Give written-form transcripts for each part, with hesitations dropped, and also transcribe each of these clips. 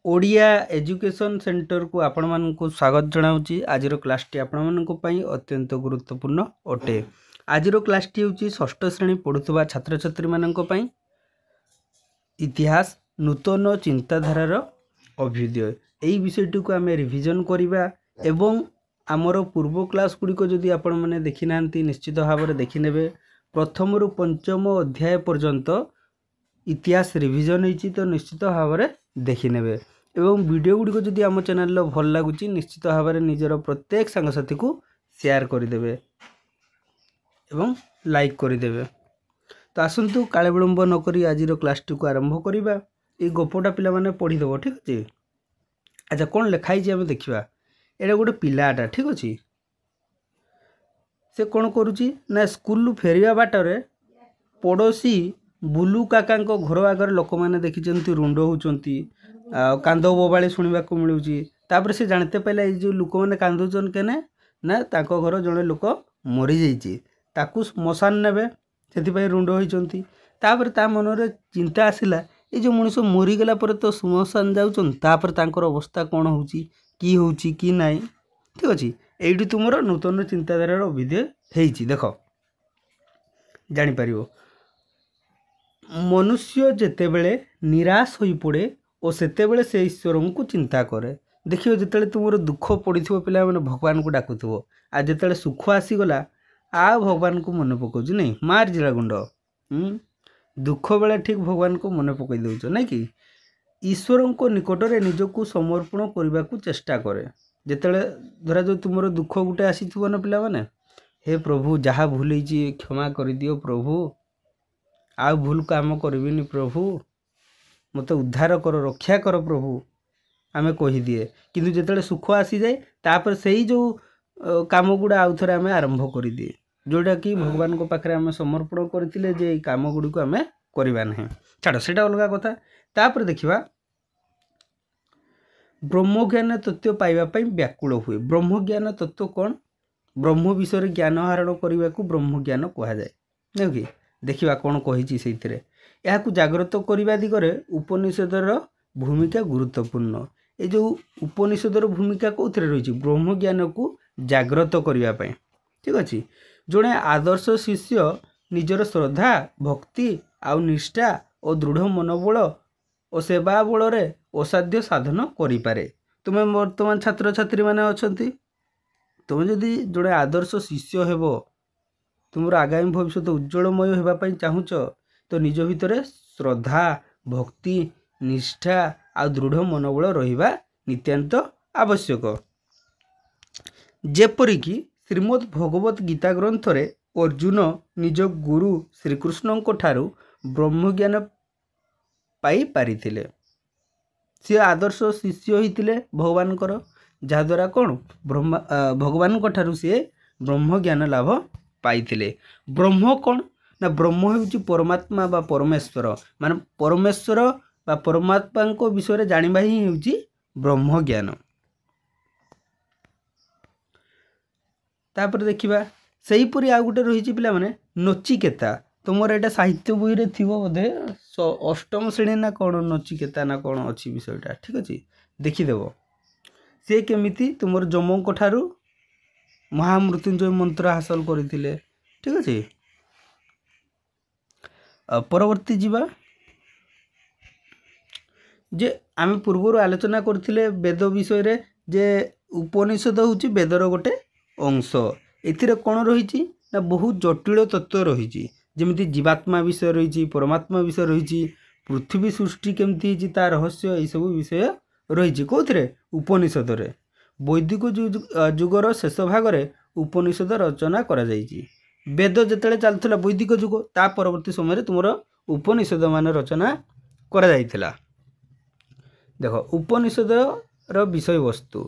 Odia education centre को आपण मानक स्वागत जनाऊँगी। आज क्लासटी आपण मानक अत्यंत गुरुत्वपूर्ण अटे। आज क्लासटी हूँ षष्ठ श्रेणी पढ़ुवा छात्र छात्री मानक इतिहास नूतन चिंताधारार अभ्युदय यही विषयटी को आम रिविजन करवा एवं आमर पूर्व क्लास गुड़िक जदि आपण मैंने देखी ना निश्चित भाव में देखने प्रथम रु पंचम अध्याय पर्यंत इतिहास रिविजन होती तो निश्चित भाव में देखने एवं वीडियो गुड़िक जदि आम चैनल भल लगुच निश्चित भाव में निजर प्रत्येक सांगसाथी को शेयर करदे एवं लाइक करदे। तो आसतु काले विलंब नक आज क्लासटी को आरंभ करवा। ये गपटा पिला माने पढ़ीदेव ठीक अच्छे। अच्छा कौन लिखाई आम देखा एटा गोटे पिलाटा ठीक अच्छे से कौन करुच्ची ना स्कूल फेरिया बाटर पड़ोशी बुलू काका घर आगर लोक मैंने देखी रुंड होती कांद बोबाड़ी शुणा मिलूँ से जानते पाइला ये जो लोक मैंने कांदुचन केने ना ताको घर जड़े लोक मरी जाकू श्मशान नेबे से रुंड होती ता मनरे चिंता आसला ये जो मनीष मरीगला तो श्मशान जाऊन अवस्था कौन हो कि ना ठीक अच्छे। ये तुम नूतन चिंताधारार अभ्युदय होती देख जापर मनुष्य जितेबले निराश हो पड़े और सेतेबले से ईश्वर को चिंता करे। देखिए जिते तुम दुख पड़ी पिला मैंने भगवान को डाकुव आ जिते सुख आसीगला आ भगवान को मन पकाउच नहीं मार जिला गुंड दुख बेले ठीक भगवान को मन पकई दौच नहीं कि ईश्वर को निकट में निजक समर्पण करने को चेष्टा करे। जिते धरा जो तुम दुख गोटे आसी न पिला माने हे प्रभु जहाँ भूल क्षमा कर दियो प्रभु आ भूल काम करबिनी प्रभु मत उद्धार कर रक्षा कर प्रभु आमे कही दिए किंतु जिते सुख आसी जाए तापर से ही जो काम गुड़ा आउ थे आम आरंभ कर दिए जोटा कि भगवान को पाखे आम समर्पण करते जे काम गुड़ी को आम करवा ना छाड़ से अलग कथा। तापर देखा ब्रह्मज्ञान तत्व पाइबापी व्याकुल हुए। ब्रह्मज्ञान तत्व कौन ब्रह्म विषय ज्ञान आहरण करने को ब्रह्मज्ञान कहुए नहीं कि देखा कौन कही से जागृत करने दिगरे उपनिषदर भूमिका गुरुत्वपूर्ण। ये जो उपनिषदर भूमिका कौन रही ब्रह्मज्ञान को जागृत करने ठीक अच्छे। जड़े आदर्श शिष्य निजर श्रद्धा भक्ति आउ निष्ठा और दृढ़ मनोबल और सेवा बल असाध्य साधन करें। तुम्हें बर्तमान छात्र छात्री मैंने अच्छा तुम जदि जड़े आदर्श शिष्य हेब तुम आगामी भविष्य उज्जवलमय होगापी चाहूच तो निज भितर श्रद्धा भक्ति निष्ठा आ दृढ़ मनोबल रहिबा नित्यांत आवश्यक। जेपरिक श्रीमद् भगवत गीता ग्रंथ रे अर्जुन निज गुरु श्रीकृष्ण ठारू ब्रह्मज्ञान पाई पारिथिले। सी आदर्श शिष्य होइतिले भगवान जहाद्वारा कौन भगवान ठारू सी ब्रह्मज्ञान लाभ पाइथिले। ब्रह्म कौन ना ब्रह्म होउची परमात्मा बा परमेश्वर माने परमेश्वर बा परमात्मा को विषय जानिबा ही होउची ब्रह्मज्ञान। तापर देखिबा सेहीपरि आ गुटे रही पिला माने नचिकेता तुमर एटा साहित्य बही रे थिबो बोधे अष्टम श्रेणी ना कौन नचिकेता ना कौन अच्छी विषयटा ठीक अच्छे देखीदेव। सी केमिति तुमर जमों ठारू महामृत्युंजय मंत्र हासिल करथिले ठीक अच्छे। परवर्ती जीवा जे आम पूर्वर आलोचना करथिले वेद विषय रे जे उपनिषद होची वेदर गोटे अंश एथिरे कौन रही ना बहुत जटिल तत्व रही जमीती जीवात्मा विषय रही परमात्मा विषय रही पृथ्वी सृष्टि केमती ता रहस्य यह सब विषय रही कौन उपनिषद रे वैदिक जुगर शेष भाग में उपनिषद रचना करा जाइछि। वेद जिते चलता वैदिक जुग ता परवर्ती समय तुम उपनिषद मान रचना करा जाइथिला। देख उपनिषद विषय वस्तु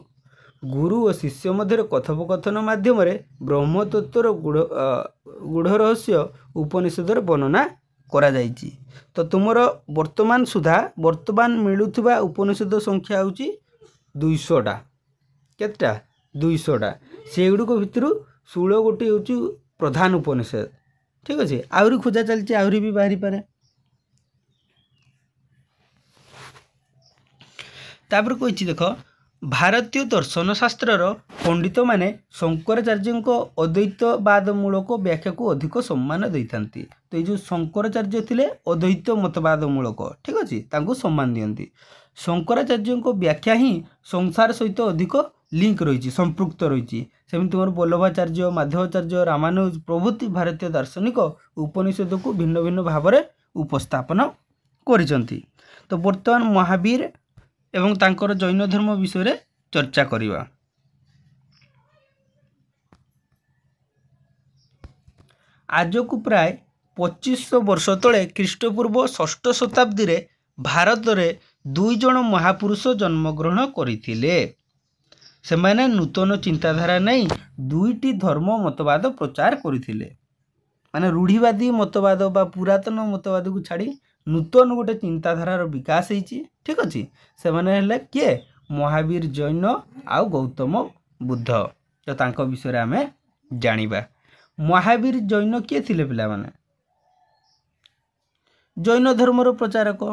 गुरु और शिष्य मध्य कथोपकथन माध्यम ब्रह्म तत्वर गूढ़ रहस्य उपनिषद वर्णना करा जाइछि। तो तुमर वर्तमान सुधा वर्तमान मिलुथिबा उपनिषद संख्या होची 200टा केतटा 200टा से गुड़िक भितर 16 गोटी होची प्रधान उपनिषद ठीक अच्छे। आहरी खोजा चलती आहरी भी बाहरी पारे। तापर कही देख भारतीय दर्शन शास्त्रर पंडित माने शंकराचार्य अद्वैतवादमूलक व्याख्या को अधिक सम्मान देते। तो ये जो शंकराचार्य थे अद्वैत मतवादमूलक ठीक अच्छे सम्मान दियंती। शंकराचार्य व्याख्या ही संसार सहित अधिक लिंक रही संपृक्त रही। सेमती तुम वल्लभाचार्य माधवाचार्य रामानुज प्रभृति भारतीय दार्शनिक उपनिषद को भिन्न भिन्न भाव में उपस्थापन करिसंती। तो वर्तमान महावीर एवं तांकर जैन धर्म विषय रे चर्चा करिवा। आज को प्राय 2500 वर्ष तले ख्रीष्टपूर्व 6ठ शताब्दी रे भारत रे 2 जन महापुरुष जन्मग्रहण करथिले। सेमाने नूतन चिंताधारा नहीं 2टी धर्म मतवाद प्रचार करथिले। माने रूढ़ीवादी मतवाद बा पुरातन मतवाद को छाड़ी नूतन गोटे चिंताधारार विकास होती ठीक अच्छे। से मैंने किए महावीर जैन आउ गौतम बुद्ध। तो तांको विषय आम जानिबा। महावीर जैन किए थिले पिला माने जैन धर्मर प्रचारक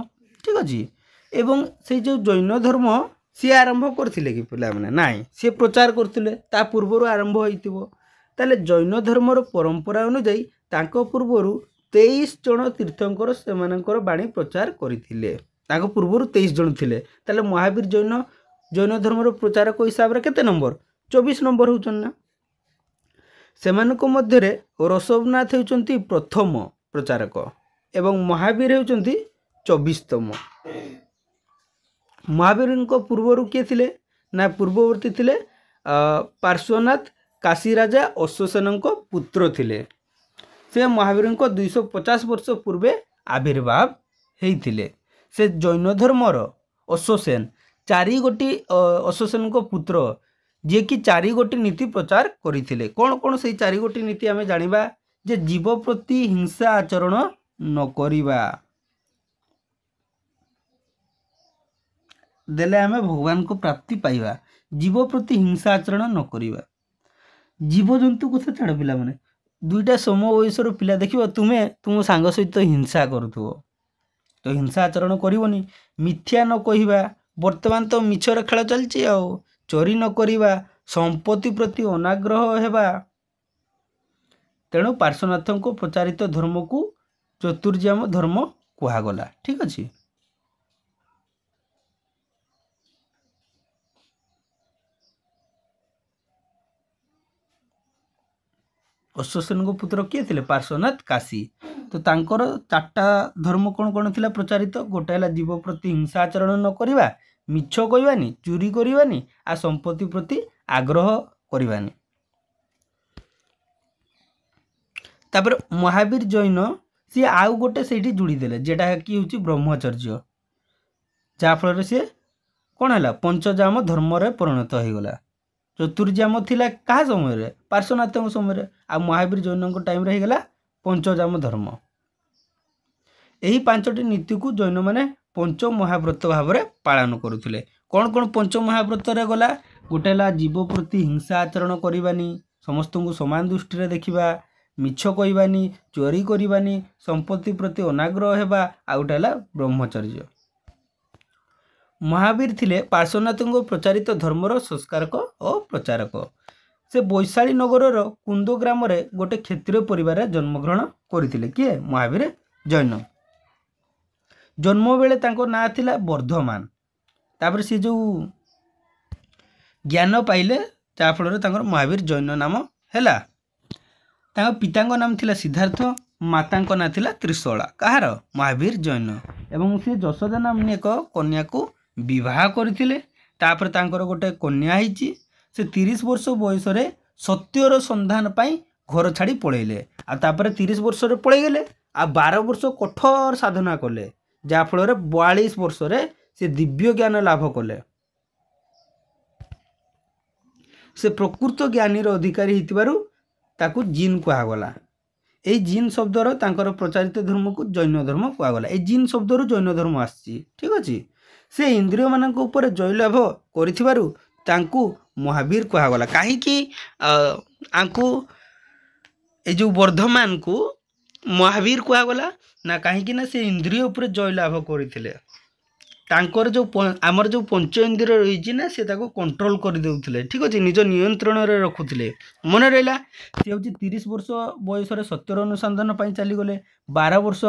ठीक अच्छे। एवं से जो जैन धर्म सी आरंभ करथिले कि पिला माने नाई सी प्रचार करथिले ता पूर्वरु आरंभ होइतिबो। ताले जैन धर्मर परंपरा अनुसार तांको पूर्वरु 23 जन तीर्थंकर सेमानंकर बाणी प्रचार करथिले। तांको पूर्वरु 23 जन थिले। ताले महावीर जैन धर्मर प्रचारक हिसाब रे केते नंबर 24 नंबर होचन ना। सेमानको मध्य रे रसवनाथ हेउचंती प्रथम प्रचारक एवं महावीर हेउचंती 24तम। महावीर पूर्वरु किए थिले ना पूर्ववर्ती थिले पार्श्वनाथ काशी राजा अश्वसेन पुत्र थिले। से महावीर 250 वर्ष पूर्वे आविर्भाव होते। से जैन धर्मर अश्वसेन 4 गोटी अश्वसेन पुत्र जे कि 4 गोटी नीति प्रचार करते। कौन कौन से 4 गोटी नीति आम जानिबा जे जीव प्रति हिंसा आचरण न करिबा देले आमे भगवान को प्राप्ति पाइबा। जीव प्रति हिंसा आचरण न करिबा। जीव जंतु कथा छाड़ पिला माने 2टा सम वयसर पिला देखिबो तुम्हें तुम सांग सहित हिंसा करूथो तो हिंसा आचरण करबनी। मिथ्या न कहिबा वर्तमान तो मिछर खेल चलची आ चोरी न करिबा संपत्ति प्रति अनाग्रह हेबा। तेणु पार्श्वनाथ को प्रचारित धर्म को चतुर्जाम धर्म कुहागला ठीक अच्छे। अश्वसेन को पुत्र किए थे पार्श्वनाथ काशी। तो तांकर 4टा धर्म कौन कौन थिला प्रचारित। गोटे है जीव प्रति हिंसा आचरण न करिबा, मिछ कहबानी, चोरी करबानी आ संपत्ति प्रति आग्रह करबानी। तापर महावीर जैन सी आउ गोटे से जोड़ी देले जेटा कि होची ब्रह्मचर्य। जाफल सी कौन है पंचजाम धर्म रे परिणत हो गला। चतुर्जाम थिला कहा समय रे पार्श्वनाथ समय रे आ महावीर जैन टाइम रे गला पंचजाम धर्म। यही 5टी नीति को जैन माने पंच महाव्रत भाव में पालन करुले। कौन कौन पंच महाव्रत रे गला गोटे है जीव प्रति हिंसा आचरण करबानी, समस्त को समान दृष्टि रे देखिबा, मिछ कहबानी, चोरी करबानी, संपत्ति प्रति अनाग्रह हेबा आ गोटे है ब्रह्मचर्य। महावीर थिले पार्श्वनाथ प्रचारित धर्मर संस्कारक और प्रचारक। से वैशाली नगर कुंद ग्राम रे गोटे क्षत्रिय परिवार जन्मग्रहण करथिले। किए महावीर जैन। जन्म बेले तांको ना थिला वर्धमान। तापर से जो ज्ञान पाइले जाफल तांकर महावीर जैन नाम हैला। तांको पितांको नाम थिला सिद्धार्थ, मातांको ना थिला त्रिशला। कहार महावीर जैन। एवं से यशोदा नामनी एक कन्या को विवाह करथिले। तापर तांकर गोटे कन्या हिची। से 30 वर्ष बयस रे सत्यर संधान पाई घर छाड़ी पळेले। आ तापर 30 वर्ष रे पळै गेले। आ 12 वर्ष कठोर साधना कले जाफल 42 वर्ष रे से दिव्य ज्ञान लाभ कले। से प्रकृत ज्ञानी अधिकारी हितबारु ताकू जीन कहगला। ए जीन शब्दर तांकर प्रचारित धर्म को जैन धर्म कहगला। ए जीन शब्दर जैन धर्म आसी ठीक अच्छे। से इंद्रिय मानक ऊपर जय लाभ करिथिबारु तांकू महावीर कहगला। कहीं आंकू ए जो वर्धमान को महावीर कहगला ना कहीं ना से इंद्रिय ऊपर जय लाभ करथिले। तांकर जो आमर जो पंच इंद्रिय रही ना से कंट्रोल कर देउथिले ठीक अच्छे निज नियंत्रण में रखुले मन रहा सी हूँ 30 वर्ष बयस सत्यर अनुसंधान चलीगले 12 वर्ष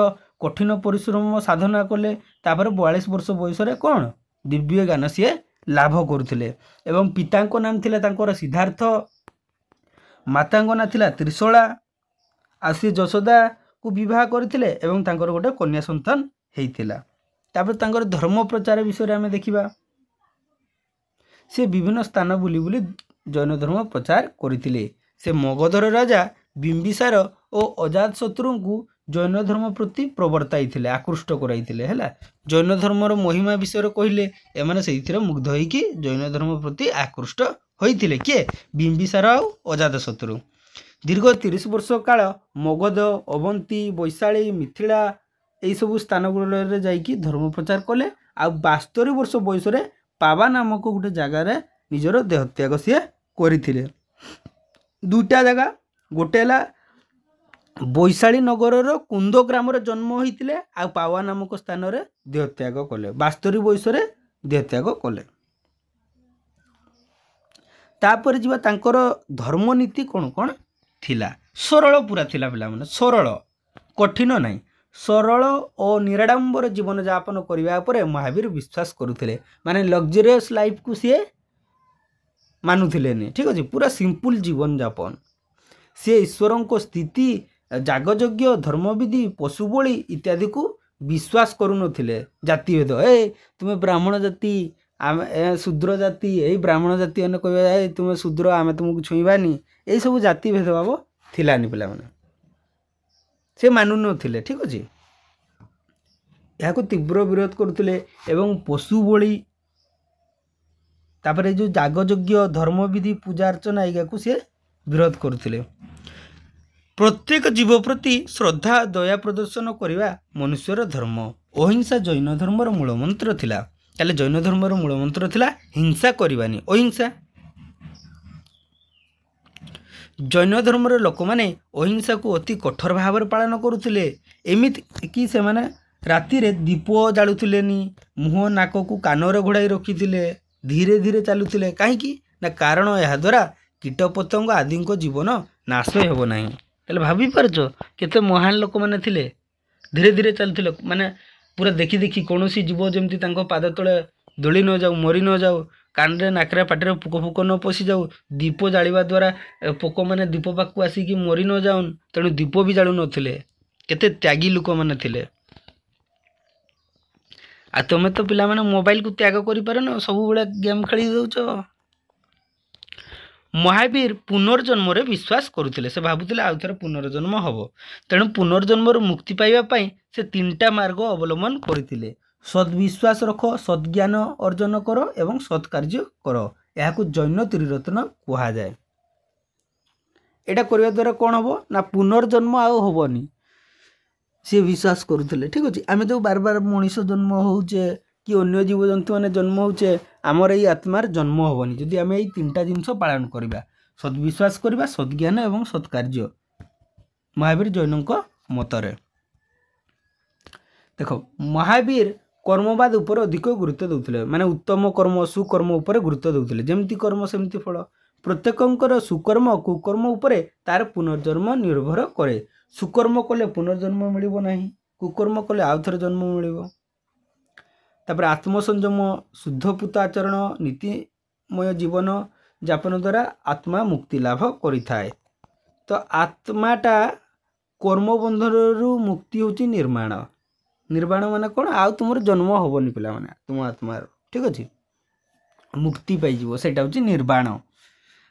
कठिन परिश्रम साधना कले 42 वर्ष बयस कौन दिव्य ज्ञान सी लाभ करुले एवं पिता नाम थिला सिद्धार्थ माता ना थिला त्रिशला आ सी जशोदा को विवाह करथिले एवं तांकर गोटे कन्या संतान हेइथिला। तापर तांकर धर्म प्रचार विषय आम देखा से विभिन्न स्थान बुली बुली जैन धर्म प्रचार करथिले। से मगधर राजा बिंबिसार और अजात शत्रु को जैन धर्म प्रति प्रवर्ताई आकृष्ट कराई है जैन धर्मर महिमा विषय कहले एमाने से मुग्ध होइकी जैन धर्म प्रति आकृष्ट होइथिले किए बिंबिसार और अजात शत्रु। दीर्घ 30 वर्ष काल मगध अवंती वैशाली मिथिला यही सब स्थान गुड़ जाइकी धर्म प्रचार कले आ 72 वर्ष बयस पावा नामक गोटे जगार निजर देहत्याग सी करथिले। दुईटा जगह गोटे है वैशाली नगर कुंद ग्राम जन्म होते आ पावा नामक स्थान रे देहत्याग कले 72 बयस देहत्याग कले। तापर जीवा तांकर धर्मनीति कौन कौन थिला सरल पूरा थिला पिला माने सरल कठिन नहीं सरल और निराडंबर जीवन यापन करने पर महावीर विश्वास करुले माने लग्जरियस लाइफ को सी मानुले नहीं ठीक अच्छे पूरा सिंपल जीवन यापन सी ईश्वर को स्थिति जागयज्ञ धर्मविधि पशुबली इत्यादि को विश्वास करुनथिले। जातिभेद तुम्हें ब्राह्मण जाति आम शूद्र जाति यही ब्राह्मण जाति मैंने कह तुम्हें शूद्र आम तुमको छुईबानी यही सब जाति भेदभाव थिलानी पिला माने से मानु नथिले ठीक अच्छे यहाँ को तीव्र विरोध करुले एवं पशु बलि तापर जो जागयज्ञ धर्मविधि पूजा अर्चना या सी विरोध करुले। प्रत्येक जीव प्रति श्रद्धा दया प्रदर्शन करने मनुष्यर धर्म अहिंसा जैन धर्मर मूलमंत्र थिला। ताले जैन धर्मर मूलमंत्र थिला हिंसा करवानी अहिंसा। जैन धर्मर लोक मैंने अहिंसा को अति कठोर भाव पालन करुले एमती कि से माने राति रे दीप जालुलेनी मुह नाक को कानर घोड़ाई रखिथिले धीरे धीरे चलुले कहीं ना कारण यह द्वारा कीट पतंग आदि जीवन नाश हेब ना। ताले भाभी पारछ केते महान लोक मैंने थिले धीरे धीरे चलुले माने पूरा देखी देखी कौन जीव जमती पाद तले दोली न जाऊ मरी न जाऊ कान नाकरे पाटे पोक फोक न पशि जाऊ दीप जाड़ा द्वारा पोक मैंने दीप पाक आसिकी मरी न जाऊन तेणु दीप भी जालु नथिले केते त्यागी लोक मैंने थिले। आ तुम तो पिला माने मोबाइल को त्याग करि पारन सब बड़ा गेम खेली दउछ। महावीर पुनर्जन्म रे विश्वास करुले से भावुले आउ थे पुनर्जन्म हम तेणु पुनर्जन्म मुक्ति पाइबा पई से 3टा मार्ग अवलंबन करथिले। सद्विश्वास रख सद्ज्ञान अर्जन कर एवं सत्कार्य कर यह जैन त्रिरत्न कह जाए। यहाँ करने द्वारा कौन हम ना पुनर्जन्म आउ हेनी सी विश्वास करुले ठीक अच्छे। आम जो बार बार मनीष जन्म होचे कि अन्य जीवजंतु मैंने जन्म होचे आमर ये आत्मार जन्म हेनी जदि आम ये 3टा जिनस पालन करवा सद्विश्वास करवा सद्ज्ञान एवं सत्कार्य महावीर जैन मतरे। देख महावीर कर्मवाद उपर अधिक गुरुत्व देउथिले माने उत्तम कर्म सुकर्म उपर गुरुत्व देउथिले जेमती कर्म सेमती फल प्रत्येकंकर सुकर्म कुकर्म उपरे तार पुनर्जन्म निर्भर करे। सुकर्म कले पुनर्जन्म मिलिबो नाही कुकर्म कले आउ थरे जन्म मिलिबो। तापर आत्मसंयम शुद्धपूत आचरण नीतिमय जीवन यापन द्वारा आत्मा मुक्ति लाभ करिथाए। तो आत्माटा कर्मबंधनरु मुक्ति होची निर्माण निर्वाण माने कौन आउ तुम जन्म हेनी पिला माने तुम आत्मा ठीक अच्छे मुक्ति पाइब से निर्वाण।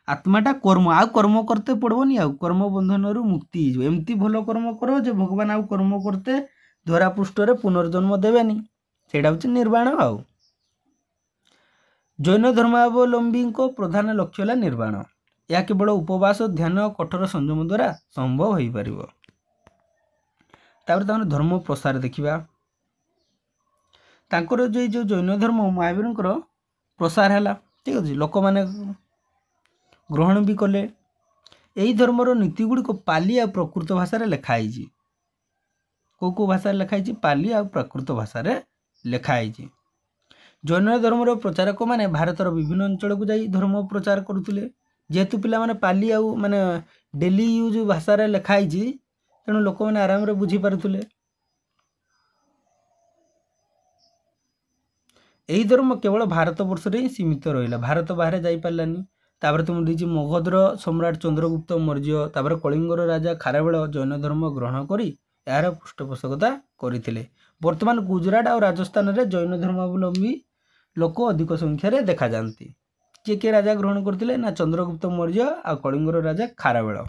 आत्माटा कर्म आउ कर्म करते पड़ोनी आउ कर्म बंधन मुक्ति एमती भल कर्म कर जे भगवान आउ कर्म करते धरा पृष्ठ पुनर्जन्म देवेनी से निर्वाण। आउ जैन धर्मावलंबी प्रधान लक्ष्य है निर्वाण। यह केवल उपवास ध्यान कठोर संयम द्वारा संभव हो पार। तापर धर्म प्रसार देखा तांकर जो जैन धर्म महावीर प्रसार है ठीक अच्छे लोक मैंने ग्रहण भी कले। यही धर्मर नीति गुड़िक पाली आ प्रकृत भाषा लिखाई को भाषा लिखाई पाली आ प्राकृत भाषा लिखाई जैन धर्मर प्रचारक मैंने भारतर विभिन्न अंचल को जाई धर्म प्रचार करुले जेहेतु पिला माने पाली आउ माने डेली यूज भाषा लिखाई तेणु लोक मैंने आराम रे बुझी पारुले। यही धर्म केवल भारत वर्ष रे सीमित रहिला, भारत बाहर जाई पारलानी। तापर तुम दीजिए मगधर सम्राट चंद्रगुप्त मौर्य तापर कलिंगर राजा खारवेल जैन धर्म ग्रहण करी यार पृष्ठपोषकता करथिले। वर्तमान गुजरात और राजस्थान रे जैन धर्मावलंबी लोक अधिक संख्यार देखा जाती। किए किए राजा ग्रहण करथिले ना चंद्रगुप्त मौर्य आ कलिंगर राजा खारवेल।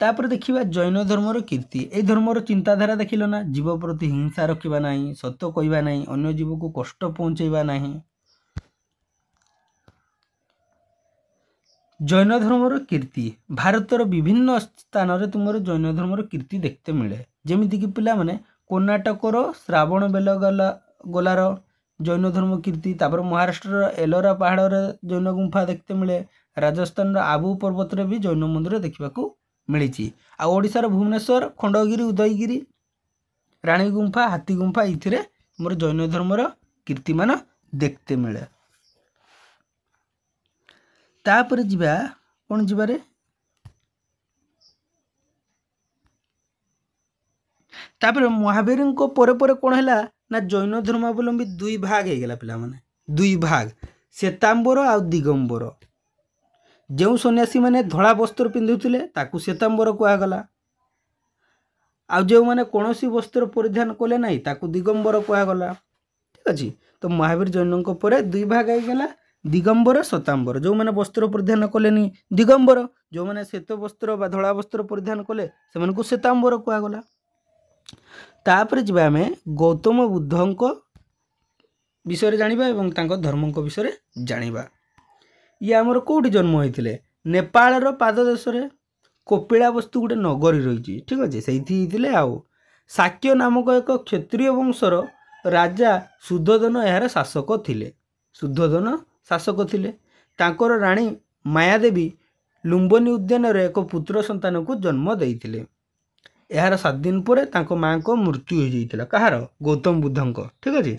तापर देखिबा जैन धर्मर कीर्ति। ए धर्मर चिंताधारा देखिल ना, जीव प्रति हिंसा रखिबा नाही, सत्य कहबा नाही, अन्य जीव को कष्ट पहुंचेबा नाही। जैन धर्मर कीर्ति भारतर विभिन्न स्थान रे तुमर जैन धर्मर कीर्ति देखते मिले। जेमिति कि पिला माने कर्णाटकर श्रावण बेलगला गलार जैन धर्म कीर्ति, तापर महाराष्ट्र एलोरा पहाड़ रे जैन गुंफा देखते मिले, राजस्थान आबू पर्वत रे भी जैन मंदिर देखा मिली। आ ओडिशार भुवनेश्वर खंडगिरी उदयगिरी राणी गुंफा हाथी गुंफा ये मोर जैन धर्मर कीर्तिमान देखते मिले। तापर जिबा कौन जिबारे तापर महावीर को परे परे कौन है ना जैन धर्मावलंबी दुई भाग हो गला पिला माने दुई भाग श्वेतांबर आ दिगंबर। जो सन्यासी मैंने धड़ा वस्त्र पिंधुले ताकू श्वेतांबर कहगला, आ जो मैंने कौन वस्त्र परिधान कले ना ताकू दिगंबर कहगला। ठीक अच्छे, तो महावीर जैन पर दुई भाग होगला दिगंबर श्वेतांबर। जो मैंने वस्त्र परिधान कले दिगंबर, जो मैंने श्वेत वस्त्र बा धड़ा वस्त्र परिधान कले से श्वेतांबर कहगला। तापर जी आम गौतम बुद्ध विषय जानिबा एवं तांको धर्म विषय जानिबा। ये आमर कौटी जन्म होते नेपाल पाददेश कपिलावस्तु गोटे नगरी रही। ठीक अच्छे, से आओ शाक्य नामक एक क्षत्रिय वंशर राजा शुद्धोधन यार शासक थिले। शुद्धोधन शासक थिले। तांकर राणी मायादेवी लुम्बिनी उद्यान एक पुत्र संतान को जन्म देइथिले। यार 7 दिन पर तांको माँ को मृत्यु हो जाइथिला, कहार गौतम बुद्ध। ठीक अच्छे,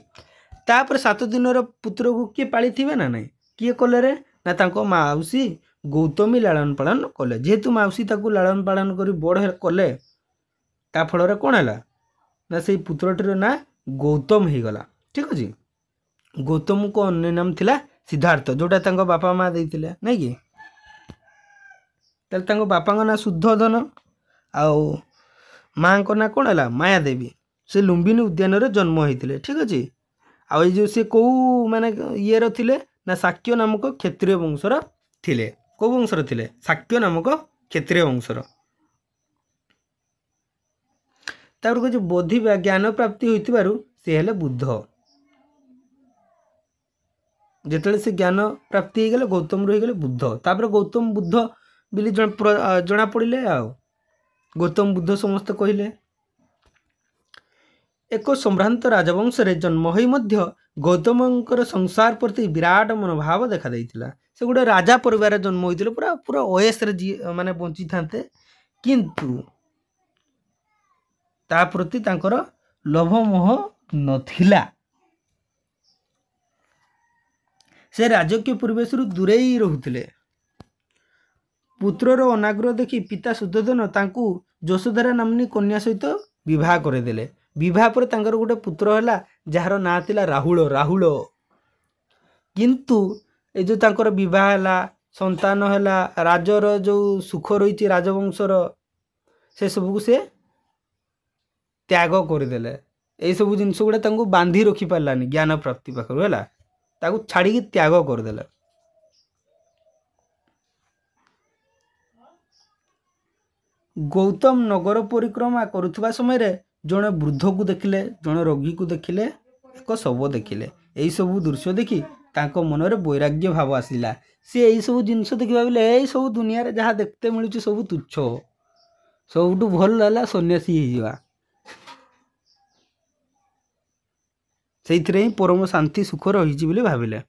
तापर 7 दिन पुत्र को किए पाली थे ना नहीं, किए कले रे ना तांको माउसी गौतमी लालन पालन कले। जेहेतु माउसी ताकू लालन पालन कर बड़ कले ता फल कौन है ना से पुत्रटीर ना गौतम हो गला। ठीक अच्छे, गौतम को अन्य नाम थिला सिद्धार्थ, जोटा तांको बापा माँ देइथिले नहीं कि। ताल बापा ना शुद्धोधन आउ माँ को ना कौन है मायादेवी। से लुम्बिनी उद्यान रे जन्म होते। ठीक अच्छे, आ जो सी कौ माने ये रे ना शाक्य नामक क्षत्रिय वंशर थिले। को वंशर थिले? शाक्य नामक क्षत्रिय वंशर। तापर कह बोधि ज्ञान प्राप्ति होइतिबारु से हेले बुद्ध। जेतले से ज्ञान प्राप्ति हो गले गौतम रही गले बुद्ध। तापर गौतम बुद्ध बिली जना पड़िले। आ गौतम बुद्ध समस्त कहले। एक सम्भ्रांत राजवंश रे जन्म होई मध्य गौतमंकर संसार प्रति विराट मनोभाव देखा देइथिला। से गोटे राजा परिवार जन्म होइथिले, पूरा पूरा ओएस रे माने बंची थांते, किंतु ता प्रति तांकर लोभ मोह नथिला। से राजकीय परिवेश रु दूरे ही रहुथिले। पुत्रर अनाग्रह देखि पिता शुद्धोधन तांकू यशोधरा नामनी कन्या सहित विवाह करदेले। विवाह पर तांकर गोटे पुत्र हैला जार ना थिला राहुल। राहुल किंतु ए जो तांकर विवाह हैला संतान हैला राजर जो सुख रही राजवंशर से सब को से त्याग करदेले। ये सब जिनस गुड़ा तांको बांधी रखी पारानी ज्ञान प्राप्ति पाखर है ताकू छाड़ी त्याग करदेले। गौतम नगर परिक्रमा करुवा समय रे जड़े वृद्ध को देखिले, जड़े रोगी को देखिले, एक शव देखिले। यही सब दृश्य देखि तांको मन रे वैराग्य भाव आसिला। सी यही सब जिनस देखि भाविले यही सब दुनिया रे जहाँ देखते मिलुछि सब तुच्छ, सबुठु भल लाला सन्यासी होइजिबा। सेइथिरे ही परम शांति सुख रहिछि बोली भाविले।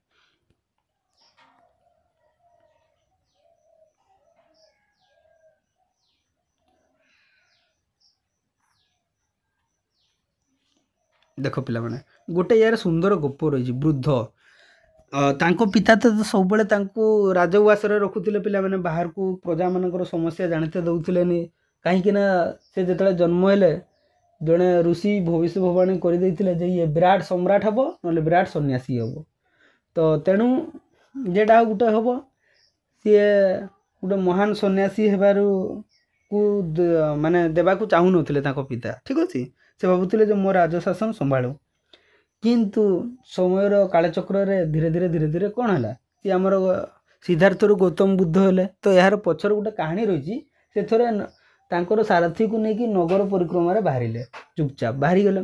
देख पिला माने गोटे यार सुंदर गप रही वृद्ध तांको पिता तो सबले राजउवासरे रखुले पिला माने बाहर को प्रजा मानकर समस्या जानते दौलेनि कहीं से जो जन्म हेले जड़े ऋषि भविष्यवाणी करदे ये विराट सम्राट हम ना विराट सन्यासी हम तो तेणु जेटा गोटे हम सी गोटे महान सन्यासी हेबारू को माने देवा को चाहू नथिले तांको पिता ठीक अच्छे से भावुले जो मो राजशासन संभालू किंतु समयर कालचक्र धीरे धीरे धीरे धीरे कौन है सी आमर सिद्धार्थर गौतम बुद्ध हेले तो यार पछर गोटे कहानी रही से थोड़े तांकर सारथी को लेकिन नगर परिक्रमा बाहर चुपचाप बाहरी गले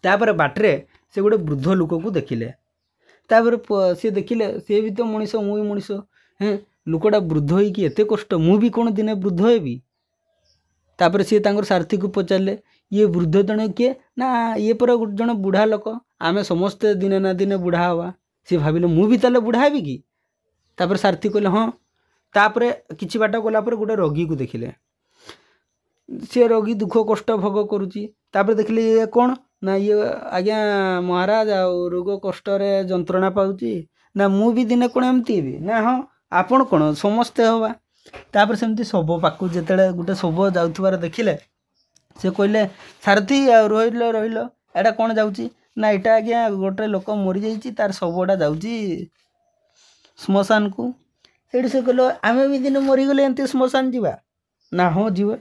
तापर बाटरे से गोटे वृद्ध लोक को देखिले तापर सी देखिले सी भी तो मनीष मु भी मनीष हैं लोकटा वृद्ध होइकी एते कष्ट मु भी कौन दिने वृद्ध हेबी तापर सी तांकर सारथी को पचारे ये वृद्ध जन किए ना ये पर जन बुढ़ा लोक आमे समस्ते दिने ना दिने बुढ़ा हवा सी भाविले मु भी ताले बुढ़ा हेबी कि तापर सारथी कहले हाँ तापर किछि बाट गला पर गोटे रोगी को देखिले सी रोगी दुख कष्ट भोग करुच्ची तापर देखिले ये कौन ना ये आज्ञा महाराज आ रोग कष्ट जंत्रणा पाउची ना मु भी दिने कौन एमती भी ना हाँ आपण कौन समस्ते हवा तापर सेमती शव पाक जिते गोटे शव जाऊर देखिले से कहले सारथी रहिल रहिल एटा कौन जाऊँगी ना यहाँ आज्ञा गोटे लोक मरी जाइए तार शवटा जाऊँगी श्मशान को से कहल आम भी दिन मरीगले एमती श्मशान जीवा ना हाँ जीवा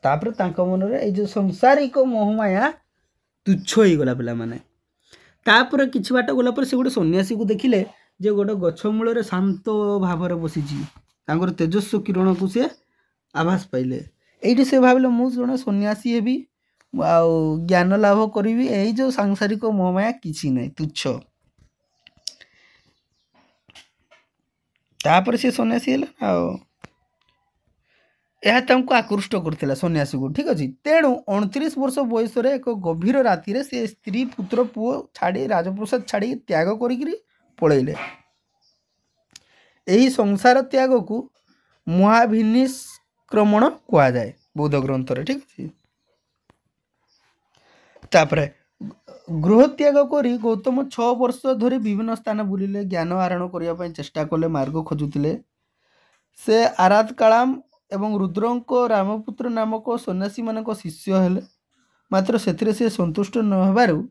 तापर तांको मन रे जो संसारिक मोहमाया तुच्छ हो गला पिला माने तापर किछि बाट गला पर से गोटे सन्यासी को देखिले जे गोटे गछ मूल शांत भाव बसीची तांकर तेजस्व किरण को से आभास पाइले एठी से भाविले मु जने सन्यासी हेबी आ ज्ञान लाभ करी यही जो सांसारिक मोहमाया किछि नै तुच्छ तापर से सन्यासी हेला यह तांको आकृष्ट करथिला सन्यासी को ठीक अछि तेणु 29 वर्ष बयस रे एक गभीर राति रे से स्त्री पुत्र पुओ छाड़ी राजप्रसाद छाड़ी त्याग करिकरी पळैले एही संसार त्याग को महाभिनिष्क्रमण कहा जाए बौद्ध ग्रंथ रे ठीक अछि तापरे गृह त्याग करी गौतम 6 वर्ष धरी विभिन्न स्थान बुलिले ज्ञान आहरण करिया पय चेष्टा कले मार्ग खोजुतिले से आराध कालाम एवं रुद्रंक रामपुत्र नामक सन्यासी मानक शिष्य हेले मात्र से संतुष्ट न हेबारु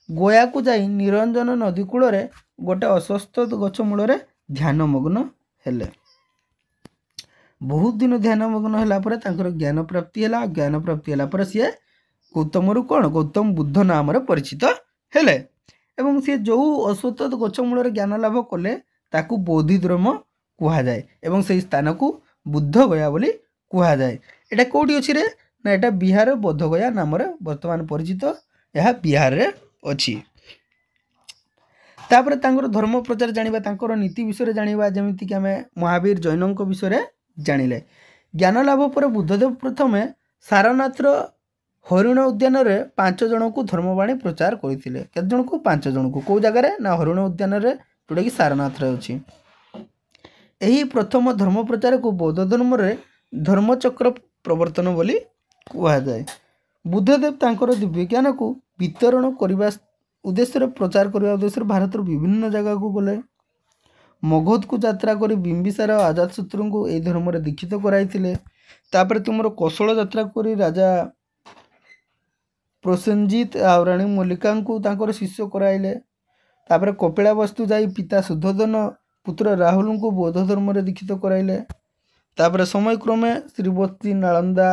गोया को जाई निरंजन नदी कूल रे गोटे अस्वस्थ गछ मूल ध्यान मग्न हेले बहुत दिन ध्यान मग्न होला पर तांकर ज्ञान प्राप्ति हैला ज्ञान प्राप्ति हैला पर सी गौतम रु कौन गौतम बुद्ध नाम परिचित हेले एवं सी जो अस्वस्थ गछ मूल ज्ञान लाभ कले ताकू बोधिधर्म कहा जाए एवं से स्थान को बुद्ध गया बोली कहा जाए एटा कोठी अछि रे ना एटा बिहार बोध गया नाम रे वर्तमान परिचित यह बिहार रे अछि तापर तांकर धर्म प्रचार जानिबा तांकर नीति विषय जानिबा जेमिति कि आमे महावीर जैनक विषय जानिले ज्ञान लाभ पर बुद्धदेव प्रथमे सारनाथर हरिण उद्यान रे 5 जन को धर्मवाणी प्रचार करथिले केत जन को 5 जन को को जगह रे ना हरिण उद्यान रे जोटा कि सारनाथ रे अछि एही प्रथम धर्म प्रचार को बौद्ध धर्म रे धर्मचक्र प्रवर्तन बोली कहा जाए बुद्धदेव तांकर दिव्य ज्ञान को वितरण करने उद्देश्य प्रचार करने उद्देश्य भारत विभिन्न जगह को गले मगध को यात्रा कर बिंबिसार आजाद शत्रु को यही धर्म रे दीक्षित कराइथिले तापर तुमर कौशल यात्रा कर राजा प्रसेनजीत आ रानी मल्लिका को तांकर शिष्य कराइले तापर कपिला वस्तु जाई पिता शुद्धोधन पुत्र राहुल को बौद्ध धर्म रे दीक्षित कराइले तापर समय क्रमे श्रीवती नालंदा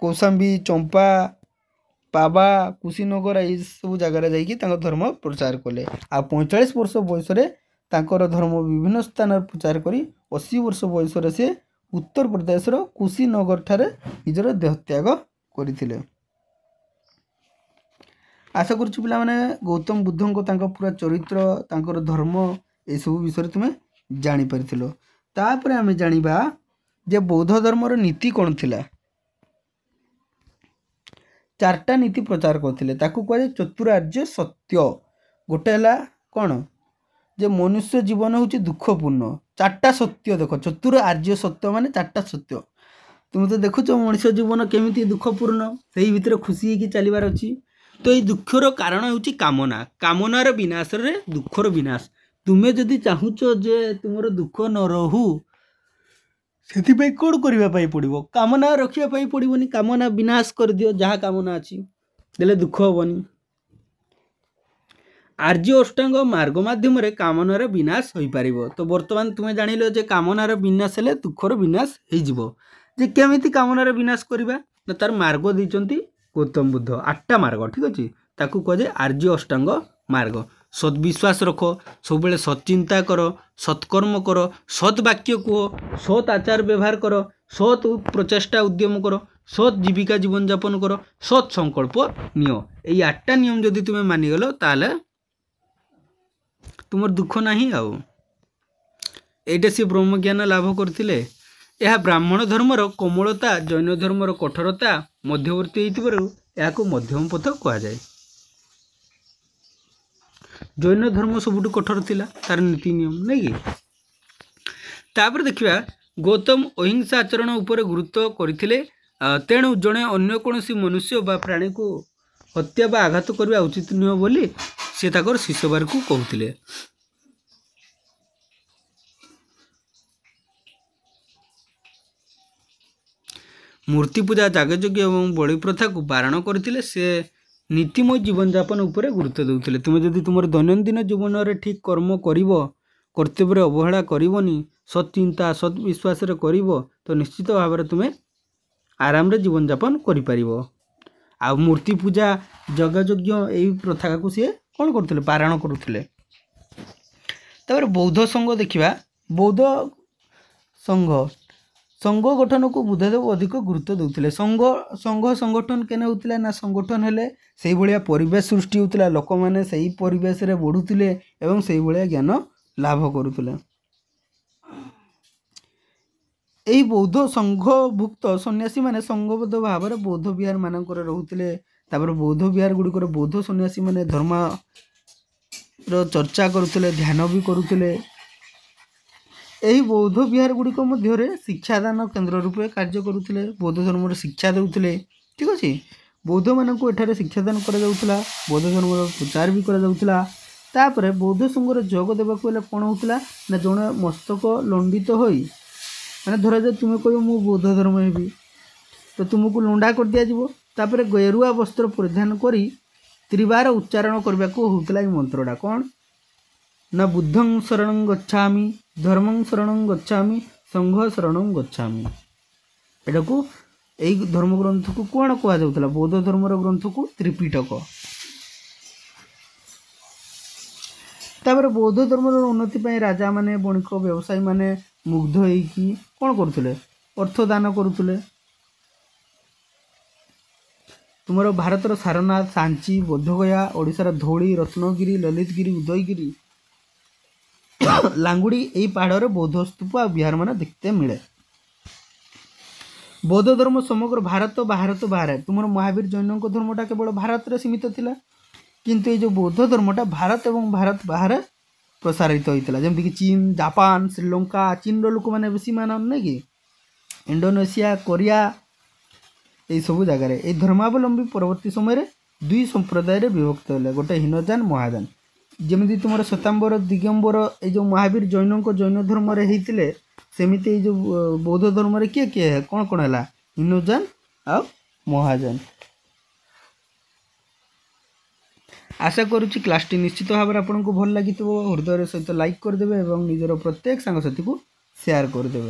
कौशाम्बी चंपा पाबा कुशीनगर ये सब जगह जाइए धर्म प्रचार कले आ 45 वर्ष बयस तांकर धर्म विभिन्न स्थान प्रचार करी 80 वर्ष बयस से उत्तर प्रदेश कुशीनगर ठारे निजर देहत्याग करथिले आशा करूँ पिला माने गौतम बुद्धों को पूरा चरित्र तांकर धर्म ये सब विषय तुम्हें जानी परिथिलो तापर आमे जानिबा जे बौद्ध धर्मर नीति कौन थिला 4टा नीति प्रचार करथिले ताकू कहे चतुरार्य सत्य गोटे हला कौन जे मनुष्य जीवन होची दुखपूर्ण 4टा सत्य देख चतुर आर्य सत्य माने 4टा सत्य तुम तो देखुच मनुष्य जीवन केमिति दुखपूर्ण सही भितर खुशी होगी चलबार अच्छी तो ये दुखर कारण हूँ कामना कामनार विनाश रे दुखर विनाश तुम्हें जदि चाहूच जे तुम दुख न रहू से कौन करने पड़ो कामना रखापी पड़ोनी कामना विनाश कर दियो जहाँ कामना अच्छी देले दुख हेनी आर्य अष्टांग मार्ग माध्यम कामनार विनाश हो पार। तो बर्तमान तुम्हें जान जे कामनार विनाश हेले दुखर विनाश हो केमी कामनार विनाश करवा ना तार मार्ग देते गौतम बुद्ध 8टा मार्ग ठीक अच्छे ताकू कहे आर्य अष्टांग मार्ग सद्विश्वास रख सब सच्चिंता कर सत्कर्म कर सत् वाक्य कह सत् आचार व्यवहार कर सत् प्रचेष्टा उद्यम कर सत् जीविका जीवन यापन कर सत् संकल्प नियो। यही 8टा नियम जदि तुम्हें मानिगल ताले तुम दुख नहीं आउ एटा सी ब्रह्मज्ञान लाभ करथिले। यह ब्राह्मण धर्मर कोमलता जैन धर्मर कठोरता मध्यवर्ती होइतिबारु मध्यम पथ कह जाए। जैन धर्म सबुठ कठोर थिला तार नीति नियम नहीं कि तापर देखिबा गौतम अहिंसा आचरण उपर गुरुत्व करथिले तेणु जड़े अन्य कौनसी मनुष्य बा प्राणी को हत्या बा आघात करवा उचित नुह बोली से ताकर शिष्यबार को कहते। मूर्ति पूजा जागयज्ञ और बलि प्रथा को बारण करते से नीतिमय जीवन यापन उपरे गुरुत्व देउथिले। तुम जदि तुम दैनंदिन जीवन में ठीक कर्म कर्तव्य अवहेला करनी सत्चिंता सद्विश्वास तो निश्चित भाव में तुम्हें आराम रे जीवन यापन करिपारिबो। आ मूर्ति पूजा जगयज्ञ यही प्रथा को सी कौन करते पारण करुले। तापर बौद्ध संघ देखा बौद्ध संघ संघ गठन को बुद्धदेव अधिक गुरुत्व देउथिले। संघ संघ संगठन केने होतिला ना संगठन हेले सेही भलिया परिवेश सृष्टि होतिला लोक माने सेही परिवेश रे बढ़ुतिले एवं सेही भलिया ज्ञान लाभ करुतिले। यही बौद्ध संघभुक्त सन्यासी माने संघबद्ध भाव में बौद्ध विहार मानक रोते। तापर बौद्ध विहार गुड़िकर बौद्ध सन्यासी माने धर्म चर्चा करुले ध्यान भी करुले। यही बौद्ध विहार गुड़िक मध्य शिक्षादान केन्द्र रूपे कार्य करुले बौद्ध धर्म शिक्षा देउथिले ठीक अच्छे। बौद्ध मानक एठारे शिक्षादान करा बौद्ध धर्म प्रचार भी करा। तापर बौद्ध संघर जोग देवाक कौन होता ना जड़े मस्तक लंडित होई मैंने धरा जाए तुम्हें कह मु बौद्ध धर्म हेबी तो तुमको लंडा कर दिज्व तापर गेरुआ वस्त्र परिधान करी त्रिबार उच्चारण करने को होता है मंत्रटा कौन ना बुद्धं शरणं गच्छामि धर्मं शरणं गच्छामि संघ शरणं गच्छामि। एटा को यही धर्म ग्रंथ को कौन कह जाउतला बौद्ध धर्म ग्रंथ को त्रिपिटक। तापर बौद्ध धर्म उन्नति पाई राजा माने बणिक व्यवसायी माने मुग्ध होइकी कौन करुले अर्थ दान करुले। तुमर भारतर सारनाथ सांची बोधगया ओडिशार धौली रत्नगिरी ललितगिरी उदयगिरी लांगुड़ी यही पहाड़ बौद्ध स्तूप आ विहार मान देखते मिले। बौद्ध धर्म समग्र भारत बाहर तुम महावीर जैन धर्मटा केवल भारत में सीमित थिला किंतु ये जो बौद्ध धर्मटा भारत एवं भारत बाहर प्रसारित होता जमती कि चीन जापान श्रीलंका चीन लोक मैंने बेसी मान ना कि इंडोनेशिया कोरिया यही सब जगार ये धर्मावलंबी परवर्ती समय दुई संप्रदाय विभक्त होले गोटे हीनजान महाजान जमी तुम शतांबर दिगंबर ये जो महावीर जैन धर्म होते सेमती जो बौद्ध धर्म किए किए कौन कौन है हीनजान आ महाजान। आशा करुच्ची क्लासटी निश्चित भाव में आपको भल लगी हृदय सहित लाइक करदे और निजर प्रत्येक सांगसाथी को शेयर करदे।